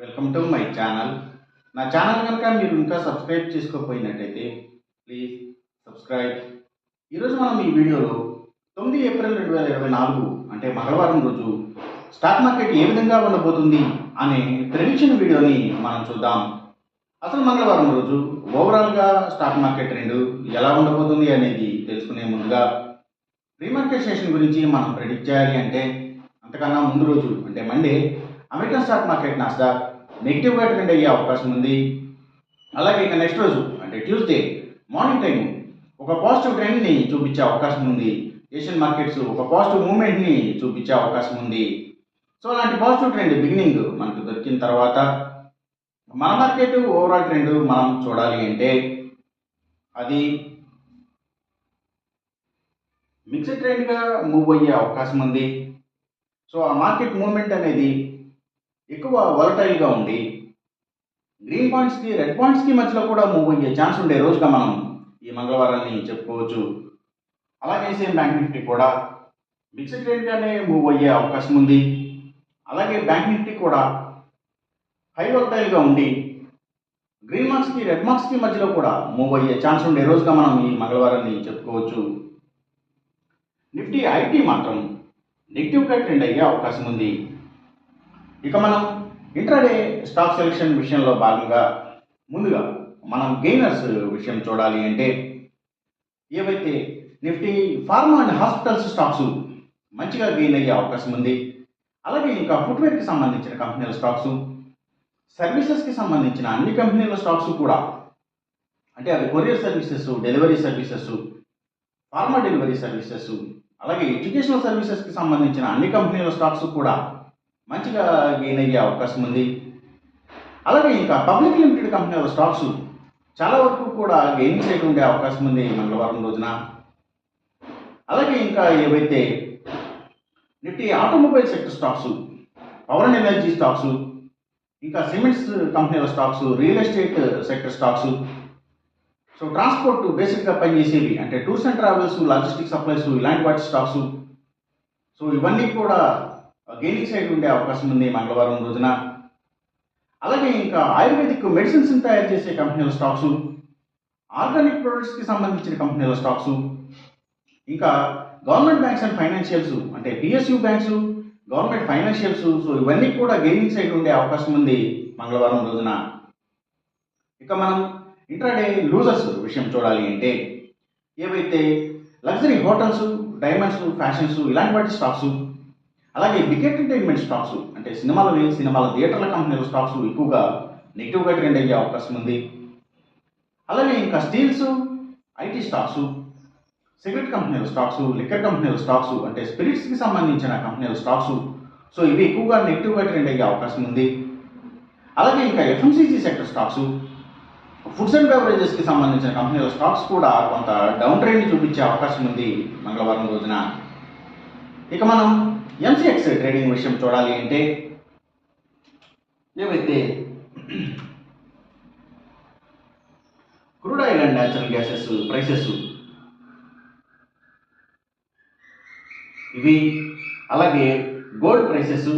Welcome to my channel. నా channel కనుక మీరు ఇంకా సబ్స్క్రైబ్ చేసుకోకపోయినట్టయితే ప్లీజ్ సబ్స్క్రైబ్. ఈరోజు మనం ఈ వీడియోలో 9 ఏప్రిల్ 2024 అంటే మంగళవారం రోజు స్టాక్ మార్కెట్ ఏ విధంగా ఉండబోతుంది అనే ప్రెడిక్షన్ వీడియోని మనం చూద్దాం. అసలు మంగళవారం రోజు ఓవరాల్గా స్టాక్ మార్కెట్ ట్రెండ్ ఎలా ఉండబోతుంది అనేది తెలుసుకునే ముందుగా ప్రీ మార్కెట్ సెషన్ గురించి మనం ప్రెడిక్ట్ చేయాలి అంటే అంతకన్నా ముందు రోజు అంటే Monday American stock market Nasdaq నెగిటివ్గా ట్రెండ్ అయ్యే అవకాశం ఉంది. అలాగే ఇక నెక్స్ట్ రోజు అంటే ట్యూస్డే మార్నింగ్ టైం ఒక పాజిటివ్ ట్రెండ్ని చూపించే అవకాశం ఉంది. ఏషియన్ మార్కెట్స్ ఒక పాజిటివ్ మూవ్మెంట్ని చూపించే అవకాశం ఉంది. సో అలాంటి పాజిటివ్ ట్రెండ్ బిగినింగ్ మనకు దొరికిన తర్వాత మన మార్కెట్ ఓవరాల్ ట్రెండ్ మనం చూడాలి అంటే అది మిక్స్డ్ ట్రెండ్గా మూవ్ అయ్యే అవకాశం ఉంది. సో ఆ మార్కెట్ మూవ్మెంట్ అనేది ఎక్కువ వాలటైల్గా ఉండి గ్రీన్ పాయింట్స్కి రెడ్ పాయింట్స్కి మధ్యలో కూడా మూవ్ అయ్యే ఛాన్స్ ఉండే రోజుగా మనం ఈ మంగళవారాన్ని చెప్పుకోవచ్చు. అలాగే సేమ్ బ్యాంక్ నిఫ్టీ కూడా మిక్స్డ్ ట్రెండ్గానే మూవ్ అయ్యే అవకాశం ఉంది. అలాగే బ్యాంక్ నిఫ్టీ కూడా హై వాలటైల్గా ఉండి గ్రీన్ మార్క్స్కి రెడ్ మార్క్స్కి మధ్యలో కూడా మూవ్ అయ్యే ఛాన్స్ ఉండే రోజుగా మనం ఈ మంగళవారాన్ని చెప్పుకోవచ్చు. నిఫ్టీ ఐటీ మాత్రం నెగిటివ్గా ట్రెండ్ అయ్యే అవకాశం ఉంది. ఇక మనం ఇంట్రాడే స్టాక్ సెలెక్షన్ విషయంలో భాగంగా ముందుగా మనం గెయినర్స్ విషయం చూడాలి అంటే ఏవైతే Nifty pharma and hospitals stocks మంచిగా గెయిన్ అయ్యే అవకాశం ఉంది. అలాగే ఇంకా ఫుట్వేర్కి సంబంధించిన కంపెనీల స్టాక్స్, సర్వీసెస్కి సంబంధించిన అన్ని కంపెనీల స్టాక్స్ కూడా అంటే అవి courier services, delivery services, pharma delivery services, అలాగే ఎడ్యుకేషనల్ సర్వీసెస్కి సంబంధించిన అన్ని కంపెనీల స్టాక్స్ కూడా మంచిగా గెయిన్ అయ్యే అవకాశం ఉంది. అలాగే ఇంకా పబ్లిక్ లిమిటెడ్ కంపెనీల స్టాక్స్ చాలా వరకు కూడా గెయినింగ్ సైడ్ ఉండే అవకాశం ఉంది మంగళవారం రోజున. అలాగే ఇంకా ఏవైతే Nifty automobile sector stocks, power and energy stocks, ఇంకా సిమెంట్స్ కంపెనీల stocks, real estate sector stocks, so transport బేసిక్గా పనిచేసేవి అంటే tours and travels, logistic supplies ఇలాంటి వాటి స్టాక్స్, సో ఇవన్నీ కూడా గెయినింగ్ సైడ్ ఉండే అవకాశం ఉంది మంగళవారం రోజున. అలాగే ఇంకా ఆయుర్వేదిక్ మెడిసిన్స్ తయారు చేసే కంపెనీల స్టాక్స్, ఆర్గానిక్ ప్రొడక్ట్స్కి సంబంధించిన కంపెనీల స్టాక్స్, ఇంకా గవర్నమెంట్ బ్యాంక్స్ అండ్ ఫైనాన్షియల్స్ అంటే PSU banks, government financials, so ఇవన్నీ కూడా గెయినింగ్ సైడ్ ఉండే అవకాశం ఉంది మంగళవారం రోజున. ఇక మనం ఇంట్రాడే లూజర్స్ విషయం చూడాలి అంటే ఏవైతే లగ్జరీ హోటల్స్, డైమండ్స్, ఫ్యాషన్స్ ఇలాంటి వాటి స్టాక్స్, అలాగే బిగ్ ఎంటర్టైన్మెంట్ స్టాక్స్ అంటే సినిమాల థియేటర్ల కంపెనీల స్టాక్స్ ఎక్కువగా నెగిటివ్గా ట్రెండ్ అయ్యే అవకాశం ఉంది. అలాగే ఇంకా స్టీల్స్, ఐటీ స్టాక్స్, సిగరెట్ కంపెనీల స్టాక్స్, లిక్కర్ కంపెనీల స్టాక్స్ అంటే స్పిరిట్స్కి సంబంధించిన కంపెనీల స్టాక్స్, సో ఇవి ఎక్కువగా నెగిటివ్గా ట్రెండ్ అయ్యే అవకాశం ఉంది. అలాగే ఇంకా FMCG sector stocks, foods and బెవరేజెస్కి సంబంధించిన కంపెనీల స్టాక్స్ కూడా కొంత డౌన్ ట్రెండ్ చూపించే అవకాశం ఉంది మంగళవారం రోజున. ఇక మనం ఎంసీఎక్స్ ట్రేడింగ్ విషయం చూడాలి అంటే ఏవైతే crude oil and natural gases prices ఇవి, అలాగే గోల్డ్ ప్రైసెస్,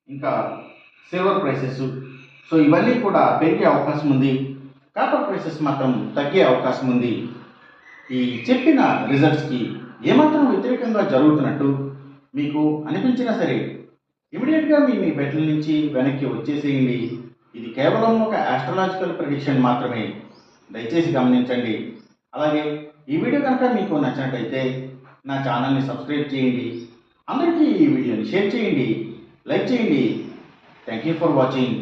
ఇంకా సిల్వర్ ప్రైసెస్, సో ఇవన్నీ కూడా పెరిగే అవకాశం ఉంది. కాపర్ ప్రైసెస్ మాత్రం తగ్గే అవకాశం ఉంది. ఈ చెప్పిన రిజల్ట్స్కి ఏమాత్రం వ్యతిరేకంగా జరుగుతున్నట్టు మీకు అనిపించినా సరే ఇమీడియట్గా మీ బెట్ల నుంచి వెనక్కి వచ్చేసేయండి. ఇది కేవలం ఒక ఆస్ట్రాలజికల్ ప్రెడిక్షన్ మాత్రమే, దయచేసి గమనించండి. అలాగే ఈ వీడియో కనుక మీకు నచ్చినట్టయితే నా ఛానల్ని సబ్స్క్రైబ్ చేయండి, అందరికీ ఈ వీడియోని షేర్ చేయండి, లైక్ చేయండి. Thank you for watching.